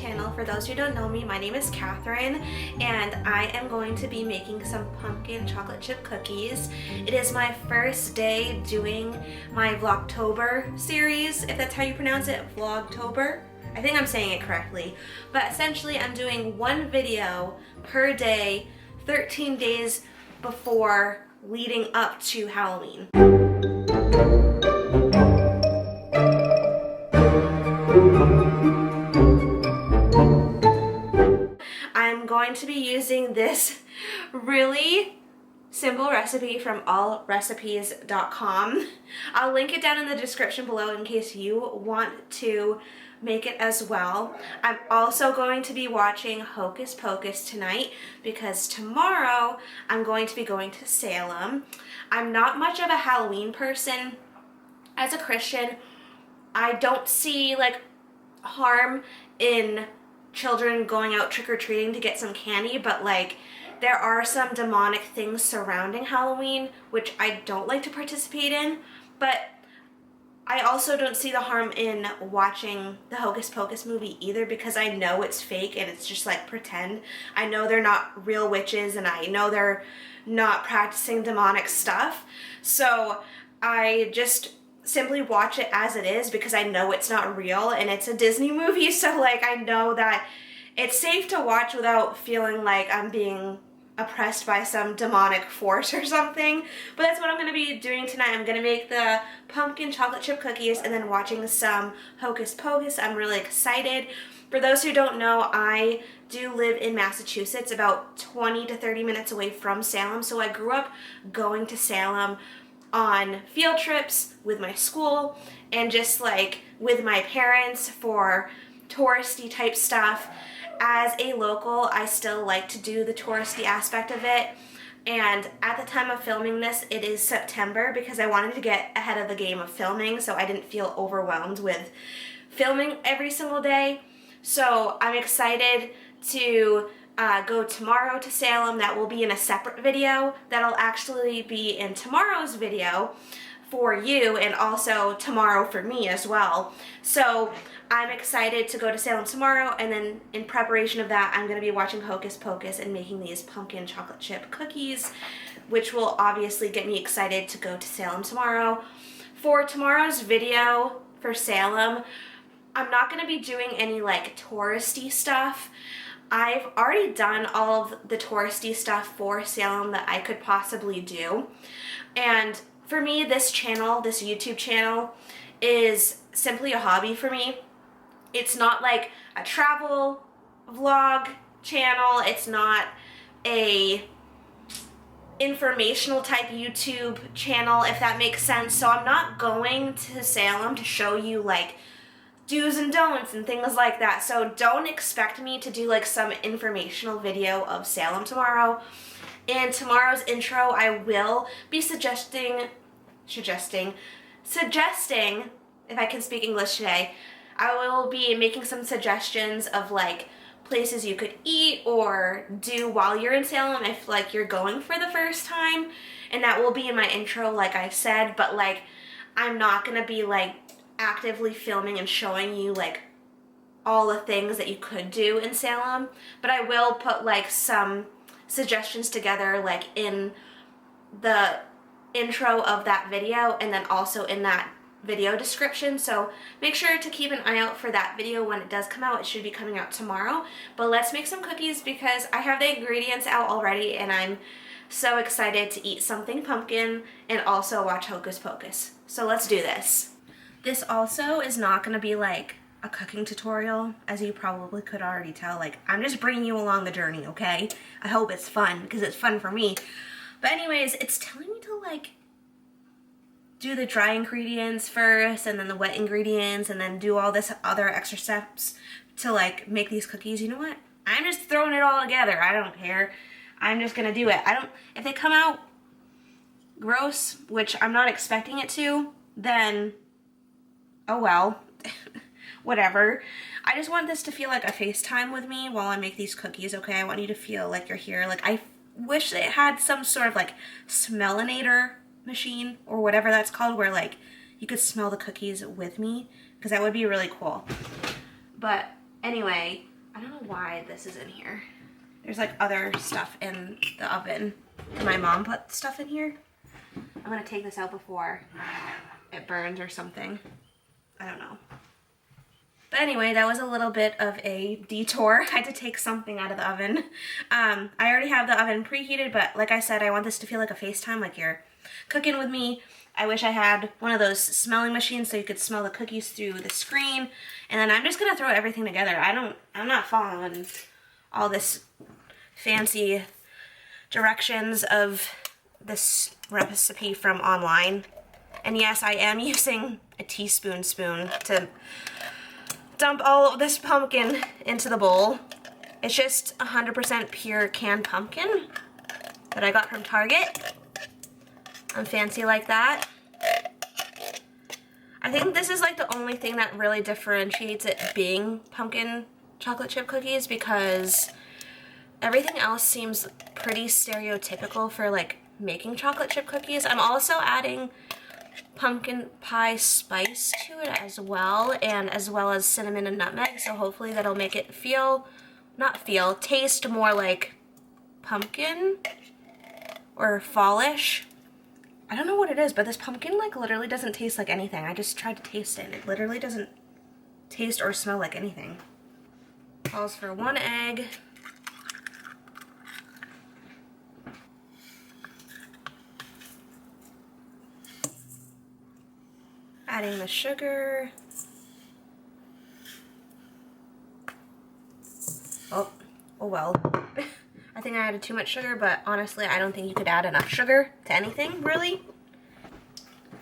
channel. For those who don't know me, my name is Katharine, and I am going to be making some pumpkin chocolate chip cookies. It is my first day doing my Vlogtober series, if that's how you pronounce it, Vlogtober. I think I'm saying it correctly. But essentially, I'm doing one video per day, 13 days before leading up to Halloween. I'm going to be using this really simple recipe from allrecipes.com. I'll link it down in the description below in case you want to make it as well. I'm also going to be watching Hocus Pocus tonight because tomorrow I'm going to be going to Salem. I'm not much of a Halloween person. As a Christian, I don't see like harm in children going out trick-or-treating to get some candy, but like there are some demonic things surrounding Halloween which I don't like to participate in, but I also don't see the harm in watching the Hocus Pocus movie either because I know it's fake and it's just like pretend. I know they're not real witches and I know they're not practicing demonic stuff, so I just simply watch it as it is because I know it's not real and it's a Disney movie, so like I know that it's safe to watch without feeling like I'm being oppressed by some demonic force or something. But that's what I'm going to be doing tonight. I'm going to make the pumpkin chocolate chip cookies and then watching some Hocus Pocus. I'm really excited. For those who don't know, I do live in Massachusetts, about 20 to 30 minutes away from Salem, so I grew up going to Salem on field trips with my school and just like with my parents for touristy type stuff. As a local, I still like to do the touristy aspect of it, and at the time of filming this, it is September because I wanted to get ahead of the game of filming so I didn't feel overwhelmed with filming every single day. So I'm excited to go tomorrow to Salem. That will be in a separate video. That'll actually be in tomorrow's video for you and also tomorrow for me as well. So I'm excited to go to Salem tomorrow, and then in preparation of that, I'm going to be watching Hocus Pocus and making these pumpkin chocolate chip cookies, which will obviously get me excited to go to Salem tomorrow. For tomorrow's video for Salem, I'm not going to be doing any like touristy stuff. I've already done all of the touristy stuff for Salem that I could possibly do. And for me, this channel, this YouTube channel, is simply a hobby for me. It's not like a travel vlog channel. It's not a informational type YouTube channel, if that makes sense. So I'm not going to Salem to show you like do's and don'ts and things like that. So don't expect me to do like some informational video of Salem tomorrow. In tomorrow's intro, I will be suggesting, if I can speak English today, I will be making some suggestions of like places you could eat or do while you're in Salem if like you're going for the first time, and that will be in my intro like I said, but like I'm not gonna be like actively filming and showing you like all the things that you could do in Salem, but I will put like some suggestions together like in the intro of that video and then also in that video description, so make sure to keep an eye out for that video when it does come out. It should be coming out tomorrow. But let's make some cookies because I have the ingredients out already and I'm so excited to eat something pumpkin and also watch Hocus Pocus. So let's do this. This also is not going to be like a cooking tutorial, as you probably could already tell. Like, I'm just bringing you along the journey, okay? I hope it's fun because it's fun for me. But anyways, it's telling me to like do the dry ingredients first and then the wet ingredients and then do all this other extra steps to like make these cookies. You know what? I'm just throwing it all together. I don't care. I'm just gonna do it. If they come out gross, which I'm not expecting it to, then oh well. Whatever. I just want this to feel like a FaceTime with me while I make these cookies, okay? I want you to feel like you're here. Like, I wish it had some sort of like smellinator machine or whatever that's called, where like you could smell the cookies with me, because that would be really cool. But anyway, I don't know why this is in here. There's like other stuff in the oven. Did my mom put stuff in here? I'm gonna take this out before it burns or something. I don't know. But anyway, that was a little bit of a detour. I had to take something out of the oven. I already have the oven preheated, but like I said, I want this to feel like a FaceTime, like you're cooking with me. I wish I had one of those smelling machines so you could smell the cookies through the screen. And then I'm just gonna throw everything together. I'm not following all this fancy directions of this recipe from online. And yes, I am using a teaspoon spoon to dump all of this pumpkin into the bowl. It's just 100% pure canned pumpkin that I got from Target. I'm fancy like that. I think this is like the only thing that really differentiates it being pumpkin chocolate chip cookies, because everything else seems pretty stereotypical for like making chocolate chip cookies. I'm also adding pumpkin pie spice to it as well as cinnamon and nutmeg, so hopefully that'll make it taste more like pumpkin or fallish. I don't know what it is, but this pumpkin like literally doesn't taste like anything. I just tried to taste it and it literally doesn't taste or smell like anything. Calls for 1 egg. Adding the sugar. Oh well. I think I added too much sugar, but honestly, I don't think you could add enough sugar to anything, really.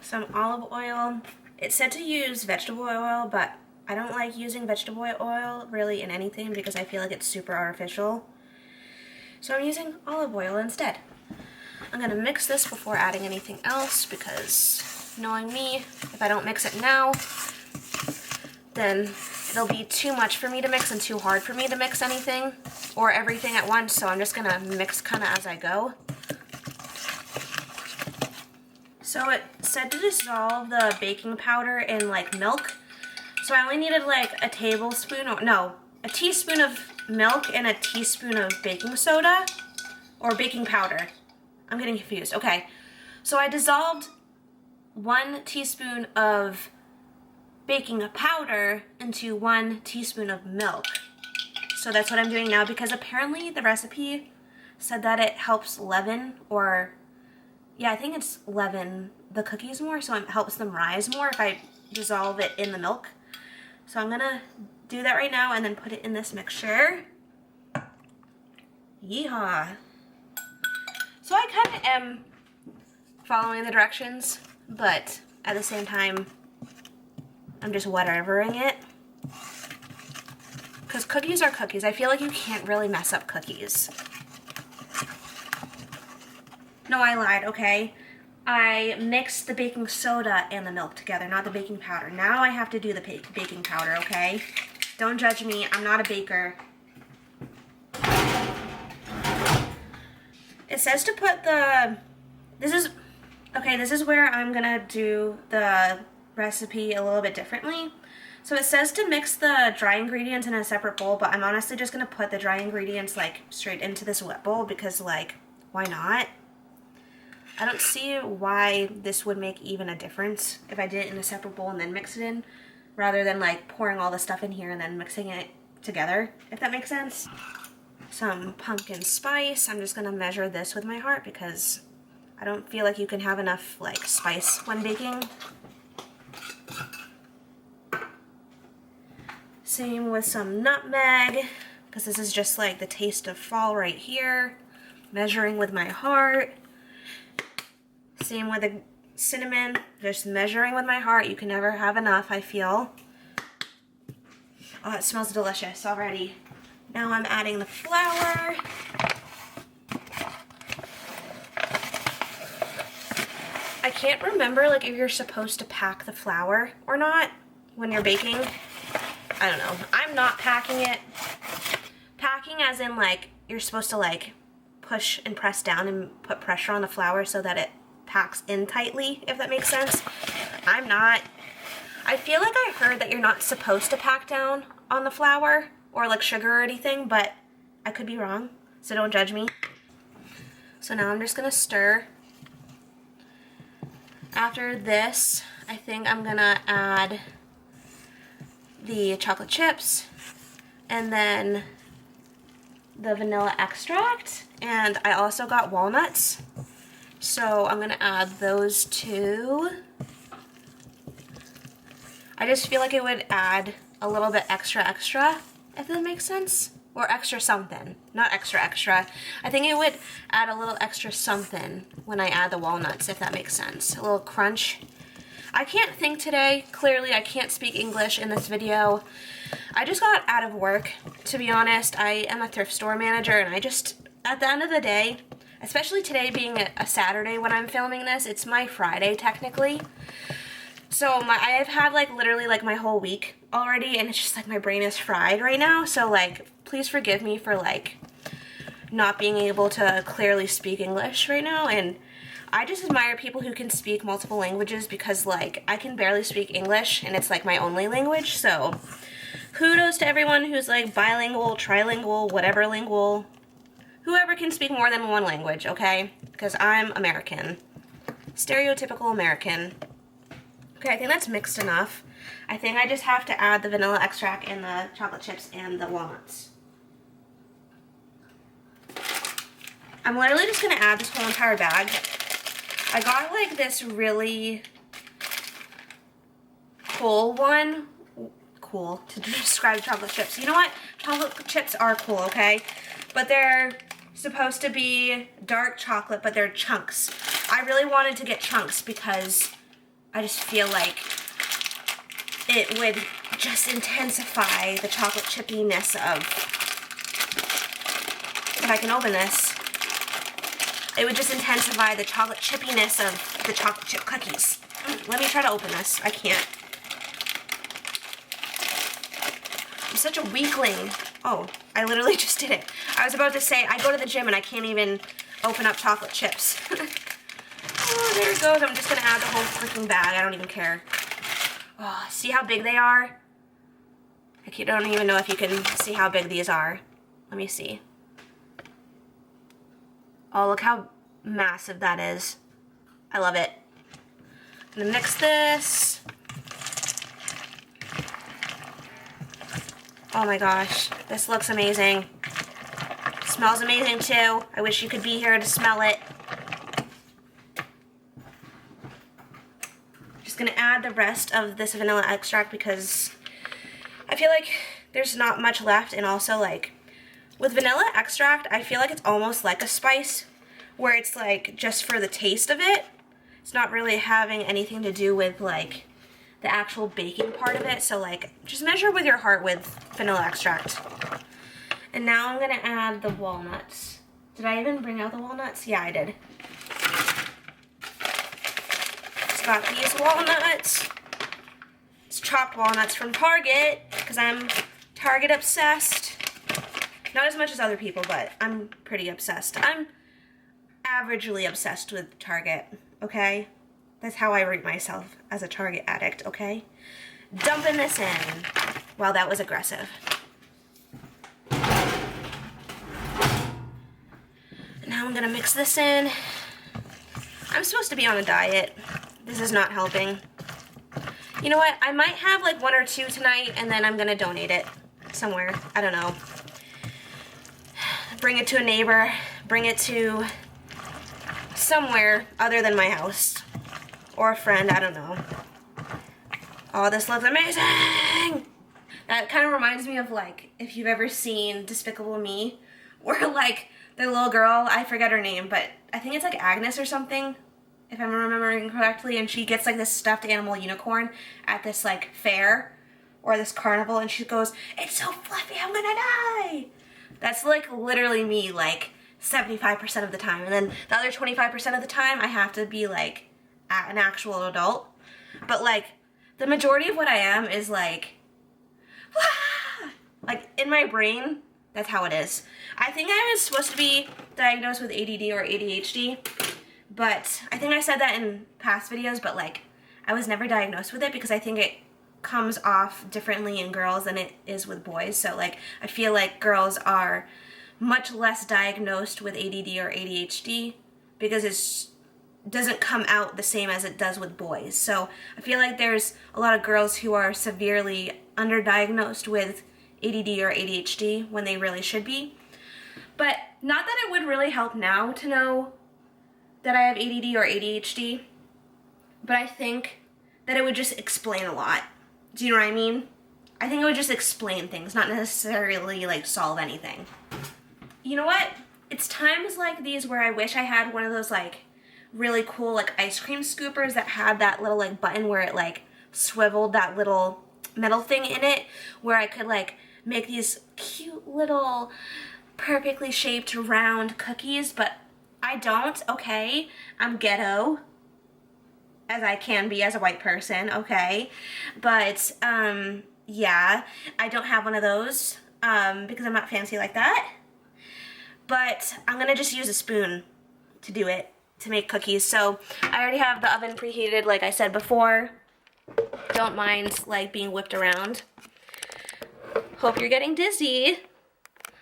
Some olive oil. It said to use vegetable oil, but I don't like using vegetable oil really in anything because I feel like it's super artificial. So I'm using olive oil instead. I'm gonna mix this before adding anything else because knowing me, if I don't mix it now, then it'll be too much for me to mix and too hard for me to mix anything or everything at once, so I'm just gonna mix kind of as I go. So it said to dissolve the baking powder in like milk. So I only needed like a tablespoon, or no, a teaspoon of milk and a teaspoon of baking soda or baking powder. I'm getting confused. Okay, so I dissolved 1 teaspoon of baking powder into 1 teaspoon of milk. So that's what I'm doing now, because apparently the recipe said that it helps leaven, or yeah, I think it's leaven the cookies more, so it helps them rise more if I dissolve it in the milk. So I'm gonna do that right now and then put it in this mixture. Yeehaw. So I kind of am following the directions, but at the same time, I'm just whatevering it. Because cookies are cookies. I feel like you can't really mess up cookies. No, I lied, okay? I mixed the baking soda and the milk together, not the baking powder. Now I have to do the baking powder, okay? Don't judge me, I'm not a baker. It says to put the, this is where I'm gonna do the recipe a little bit differently. So it says to mix the dry ingredients in a separate bowl, but I'm honestly just gonna put the dry ingredients like straight into this wet bowl because like, why not? I don't see why this would make even a difference if I did it in a separate bowl and then mix it in, rather than like pouring all the stuff in here and then mixing it together, if that makes sense. Some pumpkin spice. I'm just gonna measure this with my heart because I don't feel like you can have enough like spice when baking. Same with some nutmeg, because this is just like the taste of fall right here. Measuring with my heart. Same with the cinnamon, just measuring with my heart. You can never have enough, I feel. Oh, it smells delicious already. Now I'm adding the flour. I can't remember like if you're supposed to pack the flour or not when you're baking. I don't know. I'm not packing it. Packing as in like you're supposed to like push and press down and put pressure on the flour so that it packs in tightly, if that makes sense. I'm not. I feel like I heard that you're not supposed to pack down on the flour or like sugar or anything, but I could be wrong, so don't judge me. So now I'm just gonna stir. After this, I think I'm gonna add the chocolate chips and then the vanilla extract, and I also got walnuts, so I'm gonna add those two. I just feel like it would add a little bit extra, if that makes sense, or extra something, not extra. I think it would add a little extra something when I add the walnuts, if that makes sense, a little crunch. I can't think today. Clearly, I can't speak English in this video. I just got out of work, to be honest. I am a thrift store manager, and I just, at the end of the day, especially today being a Saturday when I'm filming this, it's my Friday technically. So I have had like literally like my whole week already, and it's just like my brain is fried right now. So like, please forgive me for like not being able to clearly speak English right now. And I just admire people who can speak multiple languages, because like I can barely speak English and it's like my only language. So kudos to everyone who's like bilingual, trilingual, whatever lingual, whoever can speak more than one language, okay? Because I'm American, stereotypical American. Okay, I think that's mixed enough. I think I just have to add the vanilla extract and the chocolate chips and the walnuts. I'm literally just gonna add this whole entire bag. I got like this really cool one. Cool to describe chocolate chips. You know what? Chocolate chips are cool, okay? But they're supposed to be dark chocolate, but they're chunks. I really wanted to get chunks because I just feel like it would just intensify the chocolate chippiness of, if I can open this, it would just intensify the chocolate chippiness of the chocolate chip cookies. Let me try to open this. I can't. I'm such a weakling. Oh, I literally just did it. I was about to say, I go to the gym and I can't even open up chocolate chips. Oh, there it goes. I'm just going to add the whole freaking bag. I don't even care. Oh, see how big they are? I don't even know if you can see how big these are. Let me see. Oh, look how massive that is. I love it. I'm going to mix this. Oh my gosh. This looks amazing. Smells amazing too. I wish you could be here to smell it. Just gonna add the rest of this vanilla extract because I feel like there's not much left, and also like with vanilla extract I feel like it's almost like a spice where it's like just for the taste of it. It's not really having anything to do with like the actual baking part of it, so like just measure with your heart with vanilla extract. And now I'm gonna add the walnuts. Did I even bring out the walnuts? Yeah, I did. Got these walnuts. It's chopped walnuts from Target because I'm Target obsessed. Not as much as other people, but I'm pretty obsessed. I'm averagely obsessed with Target, okay? That's how I rate myself as a Target addict, okay? Dumping this in. Wow, that was aggressive. Now I'm gonna mix this in. I'm supposed to be on a diet. This is not helping. You know what? I might have like 1 or 2 tonight, and then I'm gonna donate it somewhere. I don't know. Bring it to a neighbor. Bring it to somewhere other than my house. Or a friend, I don't know. Oh, this looks amazing! That kind of reminds me of like, if you've ever seen Despicable Me, where like the little girl, I forget her name, but I think it's like Agnes or something, if I'm remembering correctly, and she gets like this stuffed animal unicorn at this like fair or this carnival, and she goes, "It's so fluffy, I'm gonna die." That's like literally me like 75% of the time, and then the other 25% of the time I have to be like an actual adult. But like the majority of what I am is like like in my brain, that's how it is. I think I was supposed to be diagnosed with ADD or ADHD, but I think I said that in past videos, but like I was never diagnosed with it because I think it comes off differently in girls than it is with boys. So like I feel like girls are much less diagnosed with ADD or ADHD because it doesn't come out the same as it does with boys. So I feel like there's a lot of girls who are severely underdiagnosed with ADD or ADHD when they really should be. But not that it would really help now to know that I have ADD or ADHD, but I think that it would just explain a lot. Do you know what I mean? I think it would just explain things, not necessarily like solve anything. You know what? It's times like these where I wish I had one of those like really cool like ice cream scoopers that had that little like button where it like swiveled that little metal thing in it, where I could like make these cute little perfectly shaped round cookies, but I don't, okay? I'm ghetto, as I can be as a white person, okay? But, yeah, I don't have one of those, because I'm not fancy like that. But I'm gonna just use a spoon to do it, to make cookies. So I already have the oven preheated, like I said before. Don't mind, like, being whipped around. Hope you're getting dizzy.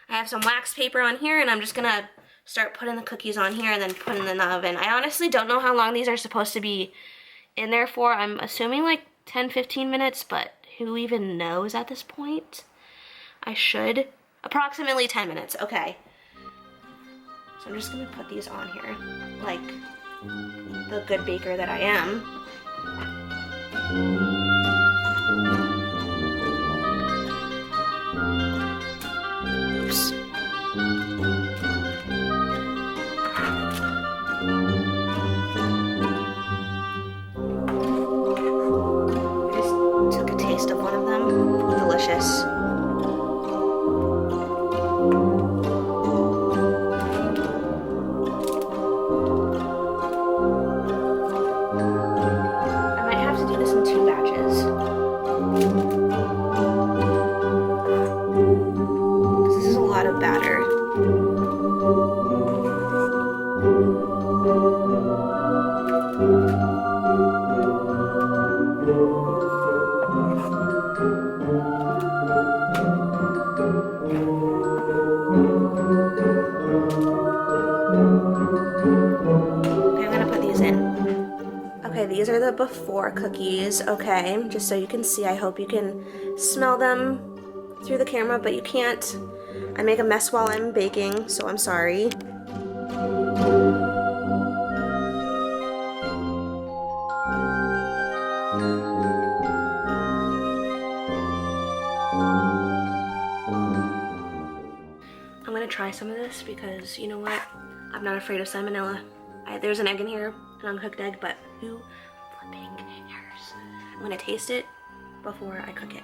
I have some wax paper on here, and I'm just gonna start putting the cookies on here and then putting them in the oven. I honestly don't know how long these are supposed to be in there for. I'm assuming like 10-15 minutes, but who even knows at this point? I should. Approximately 10 minutes, okay. So I'm just gonna put these on here, like the good baker that I am. Oops. I just took a taste of one of them. Delicious. I might have to do this in 2 batches. This is a lot of batter. Okay, I'm gonna put these in. Okay, these are the before cookies, okay, just so you can see. I hope you can smell them through the camera, but you can't. I make a mess while I'm baking, so I'm sorry. I'm gonna try some of this because, you know what? I'm not afraid of salmonella. There's an egg in here, an uncooked egg, but who flipping cares? I'm gonna taste it before I cook it.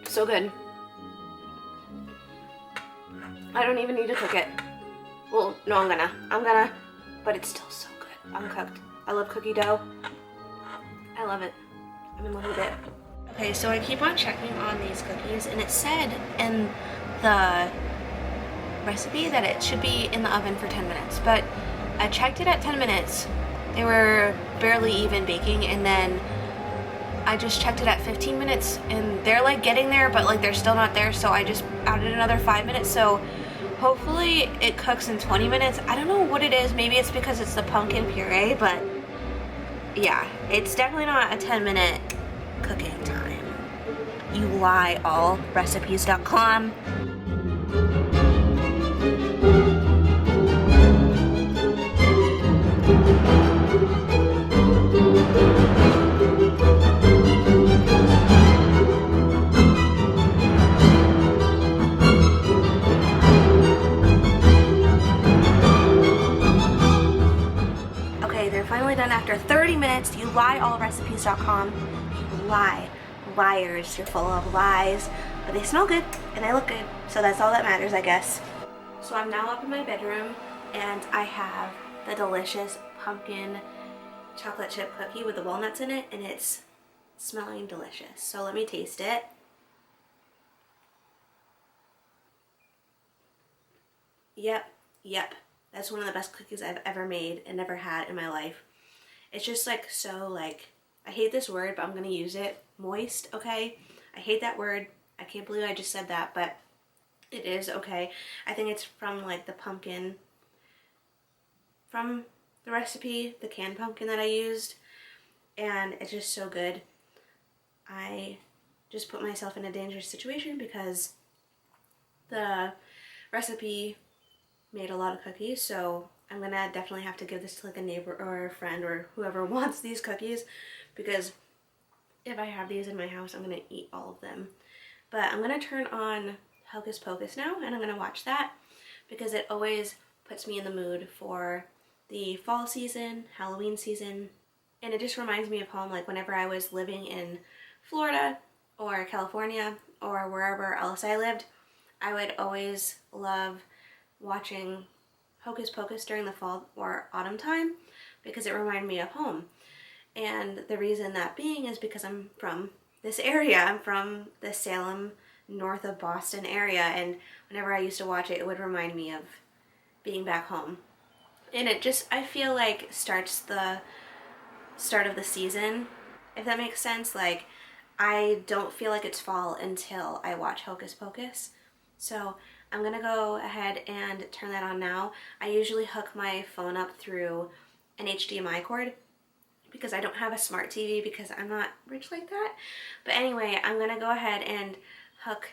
So good. I don't even need to cook it. Well, no, I'm gonna, but it's still so good. Uncooked. I love cookie dough. I love it. I'm in love with it. Okay, so I keep on checking on these cookies, and it said in the recipe that it should be in the oven for 10 minutes, but I checked it at 10 minutes. They were barely even baking, and then I just checked it at 15 minutes, and they're like getting there, but like they're still not there, so I just added another 5 minutes, so hopefully it cooks in 20 minutes. I don't know what it is. Maybe it's because it's the pumpkin puree, but yeah, it's definitely not a 10-minute cooking time. You lie, all. Recipes.com. Okay, they're finally done after 30 minutes. You lie, all. Recipes.com. You lie. Liars. You're full of lies. But they smell good and they look good. So that's all that matters, I guess. So I'm now up in my bedroom and I have the delicious pumpkin chocolate chip cookie with the walnuts in it, and it's smelling delicious. So let me taste it. Yep. That's one of the best cookies I've ever made and never had in my life. It's just like so like, I hate this word, but I'm gonna use it. Moist, okay? I hate that word. I can't believe I just said that, but it is okay. I think it's from like the pumpkin, from the recipe, the canned pumpkin that I used, and it's just so good. I just put myself in a dangerous situation because the recipe made a lot of cookies, so I'm gonna definitely have to give this to like a neighbor or a friend or whoever wants these cookies, because if I have these in my house, I'm gonna eat all of them. But I'm gonna turn on Hocus Pocus now, and I'm gonna watch that because it always puts me in the mood for the fall season, Halloween season, and it just reminds me of home. Like whenever I was living in Florida or California or wherever else I lived, I would always love watching Hocus Pocus during the fall or autumn time because it reminded me of home. And the reason that being is because I'm from this area. I'm from the Salem, north of Boston area, and whenever I used to watch it, it would remind me of being back home. And it just, I feel like, starts the start of the season, if that makes sense. Like, I don't feel like it's fall until I watch Hocus Pocus. So I'm gonna go ahead and turn that on now. I usually hook my phone up through an HDMI cord because I don't have a smart TV because I'm not rich like that. But anyway, I'm gonna go ahead and hook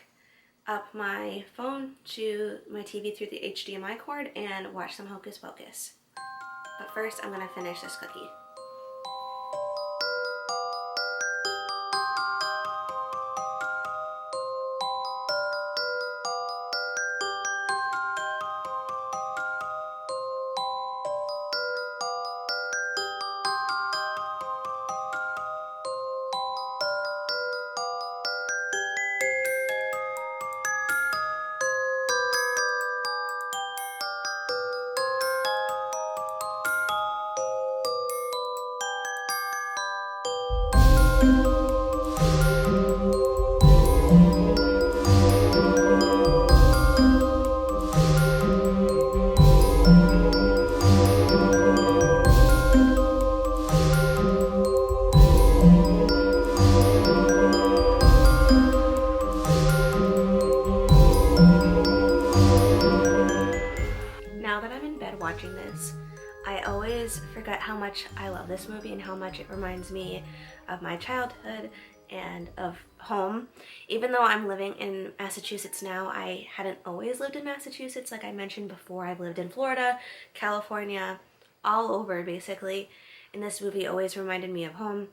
up my phone to my TV through the HDMI cord and watch some Hocus Pocus. But first, I'm gonna finish this cookie. Now that I'm in bed watching this, I always forget how much I love this movie and how much it reminds me of my childhood and of home. Even though I'm living in Massachusetts now, I hadn't always lived in Massachusetts. Like I mentioned before, I've lived in Florida, California, all over basically, and this movie always reminded me of home.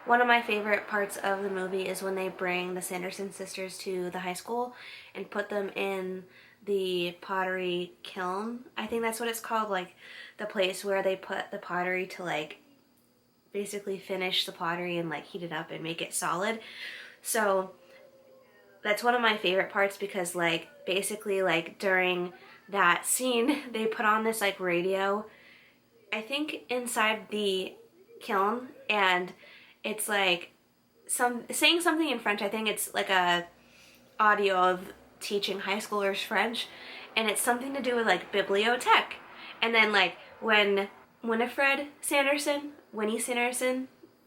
One of my favorite parts of the movie is when they bring the Sanderson sisters to the high school and put them in the pottery kiln. I think that's what it's called, like the place where they put the pottery to like basically finish the pottery and like heat it up and make it solid. So that's one of my favorite parts because like basically like during that scene they put on this like radio, I think inside the kiln, and it's like saying something in French. I think it's like a audio of teaching high schoolers French, and it's something to do with like bibliothèque. And then like when Winnie Sanderson,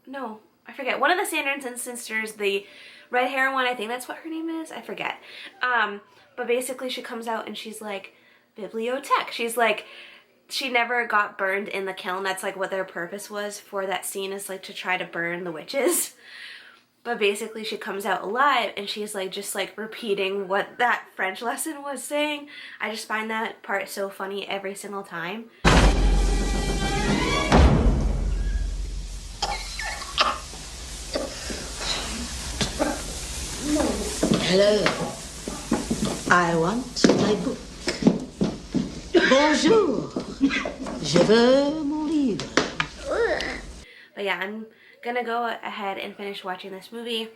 no, I forget, one of the Sanderson sisters, the red hair one, I think that's what her name is, I forget. But basically she comes out and she's like, bibliothèque. She's like, she never got burned in the kiln. That's like what their purpose was for that scene, is like to try to burn the witches. But basically she comes out alive and she's like just like repeating what that French lesson was saying. I just find that part so funny every single time. Hello. I want my book. Bonjour. Je veux mon livre. But yeah, I'm gonna go ahead and finish watching this movie.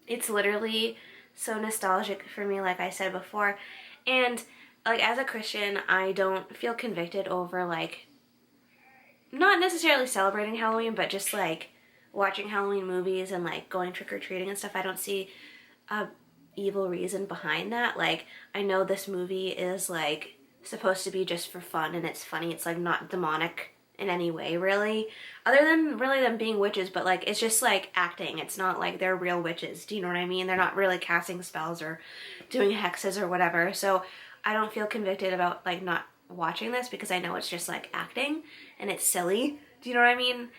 It's literally so nostalgic for me, like I said before. And like as a Christian, I don't feel convicted over like not necessarily celebrating Halloween, but just like watching Halloween movies and like going trick-or-treating and stuff. I don't see a evil reason behind that. Like I know this movie is like supposed to be just for fun and it's funny. It's like not demonic in any way, really, other than really them being witches, but like it's just like acting. It's not like they're real witches. Do you know what I mean? They're not really casting spells or doing hexes or whatever. So I don't feel convicted about like not watching this because I know it's just like acting and it's silly. Do you know what I mean?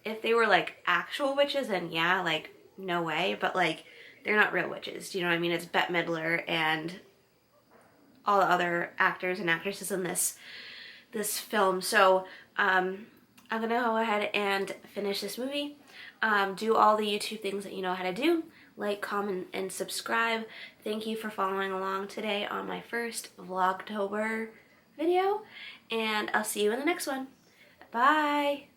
If they were like actual witches, then yeah, like no way, but like they're not real witches. Do you know what I mean? It's Bette Midler and all the other actors and actresses in this film. So I'm gonna go ahead and finish this movie, do all the YouTube things that you know how to do, like, comment, and subscribe. Thank you for following along today on my first Vlogtober video, and I'll see you in the next one. Bye!